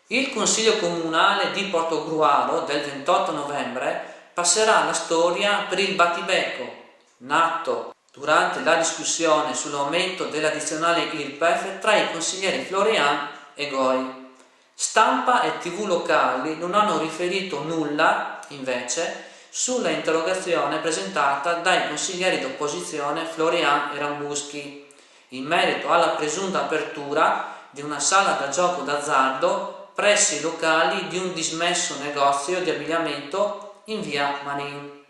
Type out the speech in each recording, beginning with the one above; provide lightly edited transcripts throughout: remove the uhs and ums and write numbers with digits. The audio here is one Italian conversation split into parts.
Il Consiglio Comunale di Portogruaro del 28 novembre passerà alla storia per il battibecco, nato durante la discussione sull'aumento dell'addizionale IRPEF tra i consiglieri Florian e Goi. Stampa e TV locali non hanno riferito nulla, invece, sulla interrogazione presentata dai consiglieri d'opposizione Florian e Rambuschi in merito alla presunta apertura di una sala da gioco d'azzardo presso i locali di un dismesso negozio di abbigliamento in via Manin.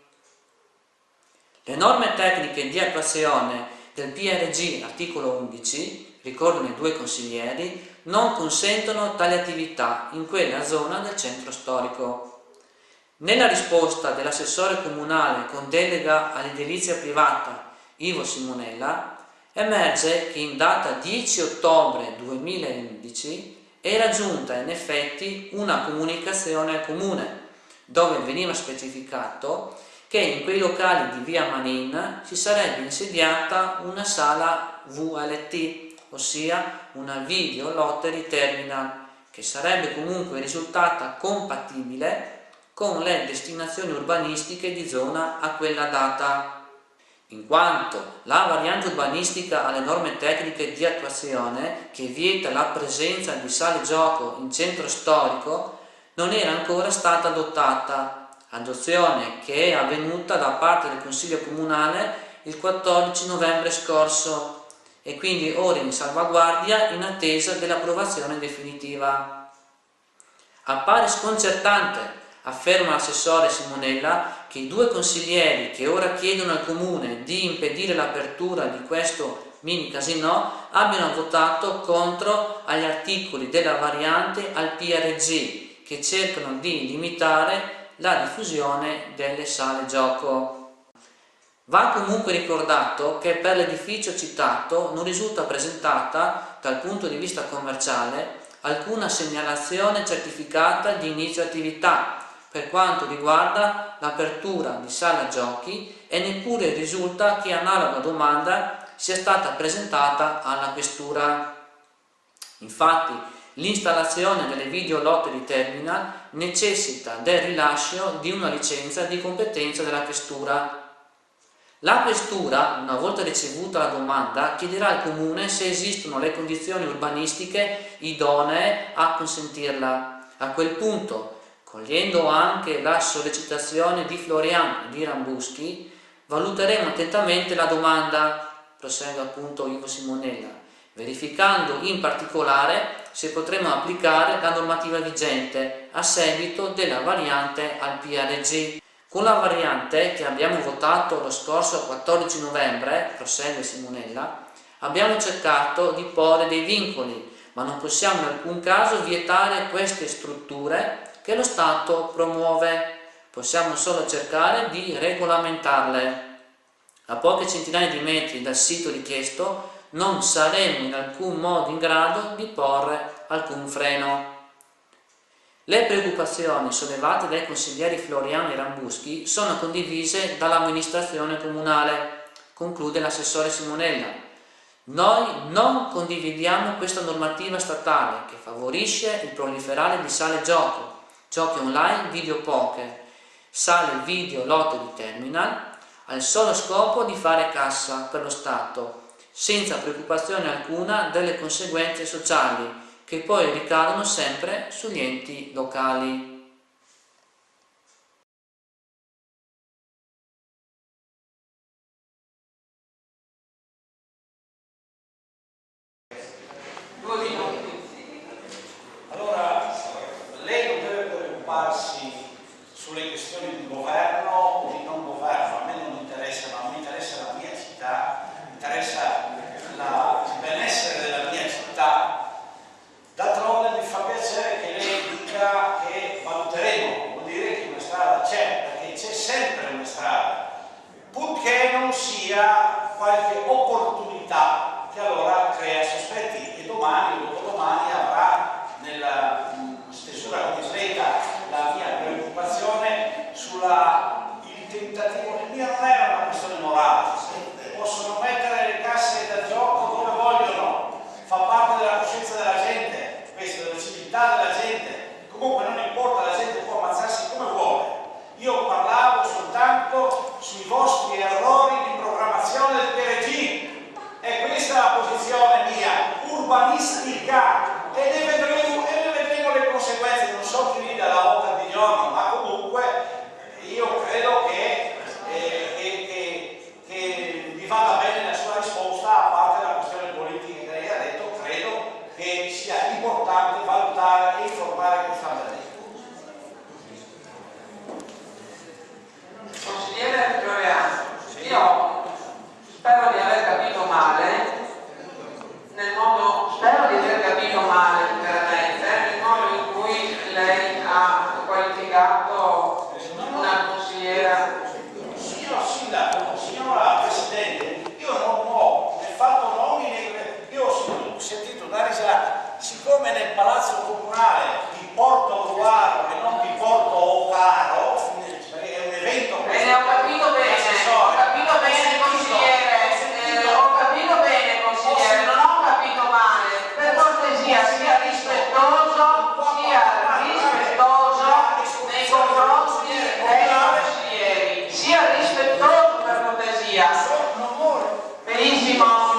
Le norme tecniche di attuazione del PRG articolo 11, ricordano i due consiglieri, non consentono tali attività in quella zona del centro storico. Nella risposta dell'assessore comunale con delega all'edilizia privata Ivo Simonella emerge che in data 10 ottobre 2011 era giunta in effetti una comunicazione al comune dove veniva specificato che in quei locali di via Manin si sarebbe insediata una sala VLT, ossia una video lottery terminal, che sarebbe comunque risultata compatibile con le destinazioni urbanistiche di zona a quella data, in quanto la variante urbanistica alle norme tecniche di attuazione che vieta la presenza di sale gioco in centro storico non era ancora stata adottata, adozione che è avvenuta da parte del Consiglio Comunale il 14 novembre scorso e quindi ora in salvaguardia in attesa dell'approvazione definitiva. Appare sconcertante, afferma l'assessore Simonella, che i due consiglieri che ora chiedono al comune di impedire l'apertura di questo mini casinò abbiano votato contro agli articoli della variante al PRG che cercano di limitare la diffusione delle sale gioco. Va comunque ricordato che per l'edificio citato non risulta presentata, dal punto di vista commerciale, alcuna segnalazione certificata di inizio attività per quanto riguarda l'apertura di sala giochi e neppure risulta che analoga domanda sia stata presentata alla questura. Infatti, l'installazione delle video lottery terminal necessita del rilascio di una licenza di competenza della questura. La questura, una volta ricevuta la domanda, chiederà al comune se esistono le condizioni urbanistiche idonee a consentirla. A quel punto, cogliendo anche la sollecitazione di Florian e di Rambuschi, valuteremo attentamente la domanda, prosegue appunto Ivo Simonella, verificando in particolare se potremo applicare la normativa vigente a seguito della variante al PRG. Con la variante che abbiamo votato lo scorso 14 novembre, prosegue Simonella, abbiamo cercato di porre dei vincoli, ma non possiamo in alcun caso vietare queste strutture che lo Stato promuove, possiamo solo cercare di regolamentarle. A poche centinaia di metri dal sito richiesto non saremo in alcun modo in grado di porre alcun freno. Le preoccupazioni sollevate dai consiglieri Florian e Rambuschi sono condivise dall'amministrazione comunale, conclude l'assessore Simonella. Noi non condividiamo questa normativa statale che favorisce il proliferare di sale gioco, giochi online, videopoker, sale video lottery terminal, al solo scopo di fare cassa per lo Stato, senza preoccupazione alcuna delle conseguenze sociali, che poi ricadono sempre sugli enti locali. Allora, lei non deve preoccuparsi sulle questioni di governo o di non governo, a me non interessa, ma a me interessa la mia città, mi interessa il benessere della mia città. D'altronde mi fa piacere che lei dica che valuteremo, vuol dire che una strada c'è, perché c'è sempre una strada, purché non sia qualche opportunità che allora crea sospetti e domani o dopodomani avrà nella stesura completa la mia preoccupazione sulla il tentativo. Il mio non è una questione morale, possono mettere le casse da gioco dove vogliono, fa parte della coscienza della gente, questo, della civiltà della gente, sui vostri errori